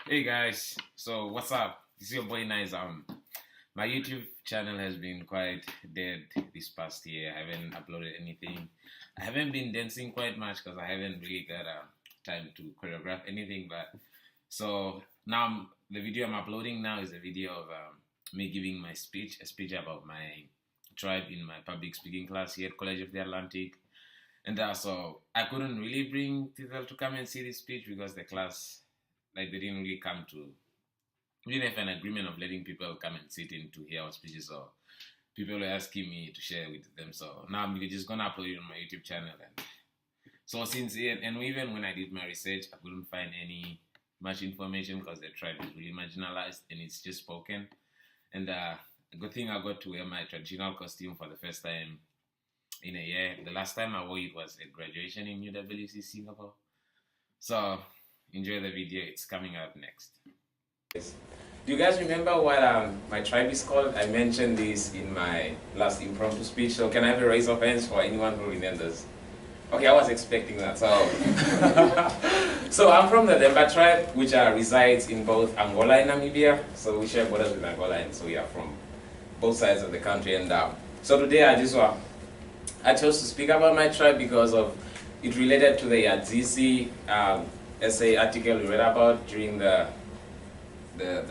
Hey guys, so what's up? This is your boy Nice. My YouTube channel has been quite dead this past year. I haven't uploaded anything. I haven't been dancing quite much because I haven't really got time to choreograph anything. But so now the video I'm uploading now is a video of me giving my speech, a speech about my tribe in my public speaking class here at College of the Atlantic. And so I couldn't really bring people to come and see this speech because the class, like, they didn't really come to, we didn't have an agreement of letting people come and sit in to hear our speeches. So people were asking me to share with them. So now I'm just gonna upload it on my YouTube channel. And so since then, and even when I did my research, I couldn't find any much information because the tribe is really marginalized and it's just spoken. And a good thing I got to wear my traditional costume for the first time in a year. The last time I wore it was at graduation in UWC Singapore. So enjoy the video. It's coming up next. Do you guys remember what my tribe is called? I mentioned this in my last impromptu speech. So can I have a raise of hands for anyone who remembers? Okay, I was expecting that. So, so I'm from the Zemba tribe, which resides in both Angola and Namibia. So we share borders with Angola, and so we are from both sides of the country. And so today I chose to speak about my tribe because of it related to the Yazisi essay article we read about during the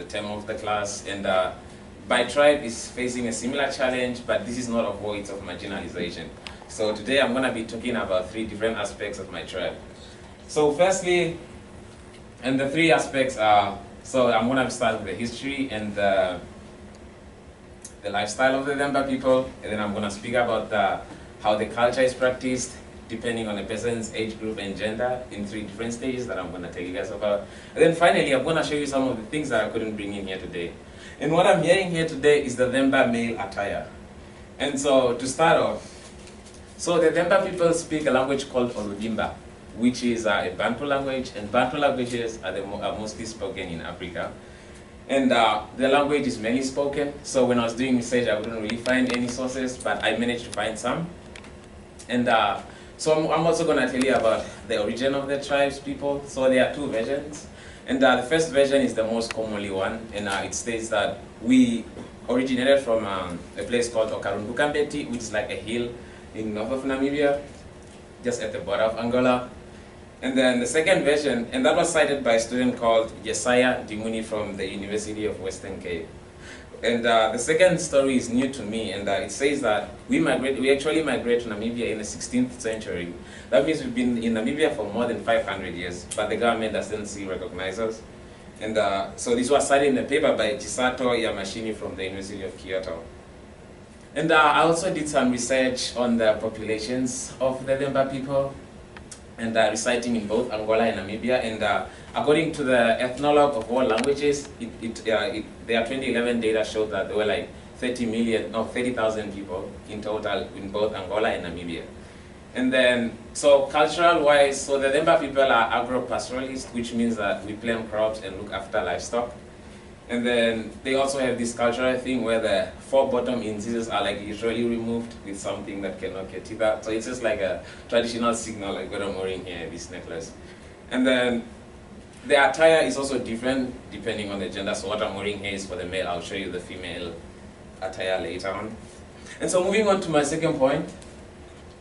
term of the class. And my tribe is facing a similar challenge, but this is not a void of marginalization. So today I'm going to be talking about 3 different aspects of my tribe. So firstly, and the 3 aspects are, so I'm going to start with the history and the lifestyle of the Zemba people, and then I'm going to speak about how the culture is practiced depending on a person's age group and gender in 3 different stages that I'm going to tell you guys about. And then finally, I'm going to show you some of the things that I couldn't bring in here today. And what I'm hearing here today is the Zemba male attire. And so to start off, so the Zemba people speak a language called Oludimba, which is a Bantu language, and Bantu languages are mostly spoken in Africa. And the language is mainly spoken, so when I was doing research, I couldn't really find any sources, but I managed to find some. And so I'm also going to tell you about the origin of the tribe's people. So there are 2 versions. And the first version is the most commonly one, and it states that we originated from a place called Okarundukambeti, which is like a hill in north of Namibia, just at the border of Angola. And then the second version, and that was cited by a student called Yesaya Dimuni from the University of Western Cape. And the second story is new to me, and it says that we actually migrated to Namibia in the 16th century. That means we've been in Namibia for more than 500 years, but the government doesn't still recognize us. And so this was cited in the paper by Chisato Yamashini from the University of Kyoto. And I also did some research on the populations of the Zemba people, and reciting in both Angola and Namibia. And according to the Ethnologue of World Languages, their 2011 data showed that there were like 30,000 people in total in both Angola and Namibia. And then, so cultural-wise, so the Zemba people are agro-pastoralists, which means that we plant crops and look after livestock. And then they also have this cultural thing where the 4 bottom incisors are like usually removed with something that cannot get teeth out. So it's just like a traditional signal, like what I'm wearing here, this necklace. And then the attire is also different depending on the gender. So what I'm wearing here is for the male. I'll show you the female attire later on. And so moving on to my second point.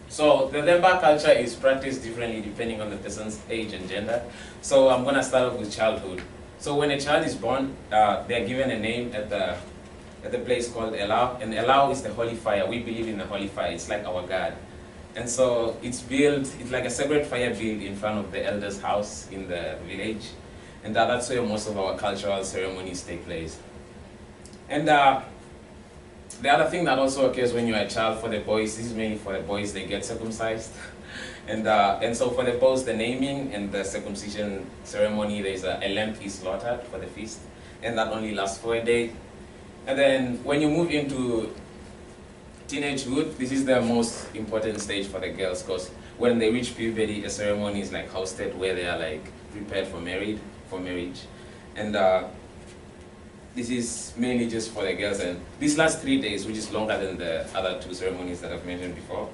So the Zemba culture is practiced differently depending on the person's age and gender. So I'm going to start off with childhood. So when a child is born, they're given a name at the place called Elau, and Elau is the holy fire. We believe in the holy fire. It's like our God. And so it's like a separate fire built in front of the elder's house in the village. And that's where most of our cultural ceremonies take place. And the other thing that also occurs when you're a child for the boys, this is mainly for the boys, they get circumcised. And so for the boys, the naming and the circumcision ceremony, there's a lamb is slaughtered for the feast, and that only lasts for a day. And then when you move into teenagehood, this is the most important stage for the girls, because when they reach puberty, a ceremony is like hosted where they are like prepared for marriage. And this is mainly just for the girls, and these last 3 days, which is longer than the other 2 ceremonies that I've mentioned before.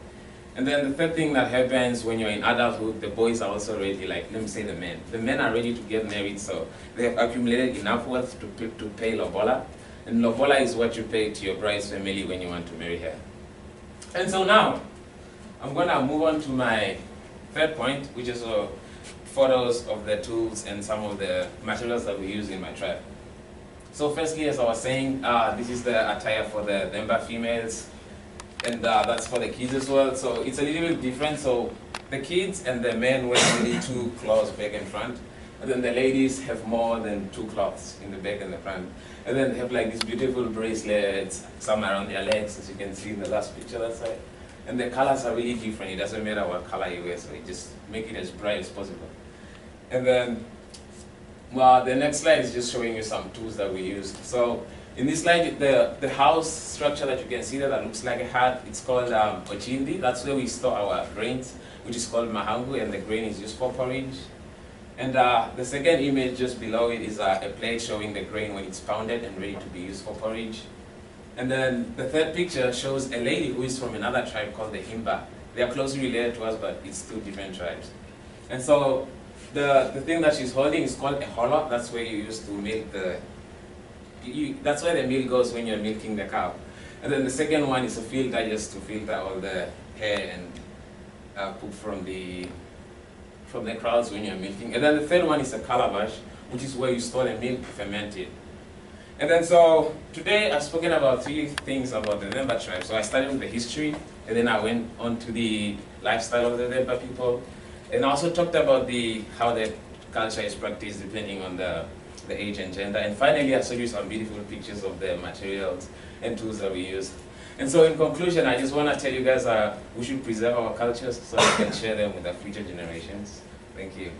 And then the third thing that happens when you're in adulthood, the boys are also ready, like, let me say the men. The men are ready to get married, so they have accumulated enough wealth to pay lobola. And lobola is what you pay to your bride's family when you want to marry her. And so now, I'm going to move on to my third point, which is photos of the tools and some of the materials that we use in my tribe. So firstly, as I was saying, this is the attire for the Zemba females, and that's for the kids as well. So it's a little bit different. So the kids and the men wear only 2 cloths back and front, and then the ladies have more than 2 cloths in the back and the front. And then they have like these beautiful bracelets, some around their legs, as you can see in the last picture that side. And the colors are really different. It doesn't matter what color you wear, so you just make it as bright as possible. And then, well, the next slide is just showing you some tools that we use. So in this slide, the house structure that you can see there that looks like a hat, it's called ochindi. That's where we store our grains, which is called mahangu, and the grain is used for porridge. And the second image just below it is a plate showing the grain when it's pounded and ready to be used for porridge. And then the third picture shows a lady who is from another tribe called the Himba. They are closely related to us, but it's 2 different tribes. And so the thing that she's holding is called a hollow. That's where you use to milk that's where the milk goes when you're milking the cow. And then the second one is a filter, just to filter all the hair and poop from the crowds when you're milking. And then the third one is a calabash, which is where you store the milk to ferment it. And then so today I've spoken about 3 things about the Zemba tribe. So I started with the history, and then I went on to the lifestyle of the Zemba people, and I also talked about how the culture is practiced depending on the age and gender. And finally I showed you some beautiful pictures of the materials and tools that we use. And so in conclusion, I just want to tell you guys we should preserve our cultures so we can share them with our future generations. Thank you.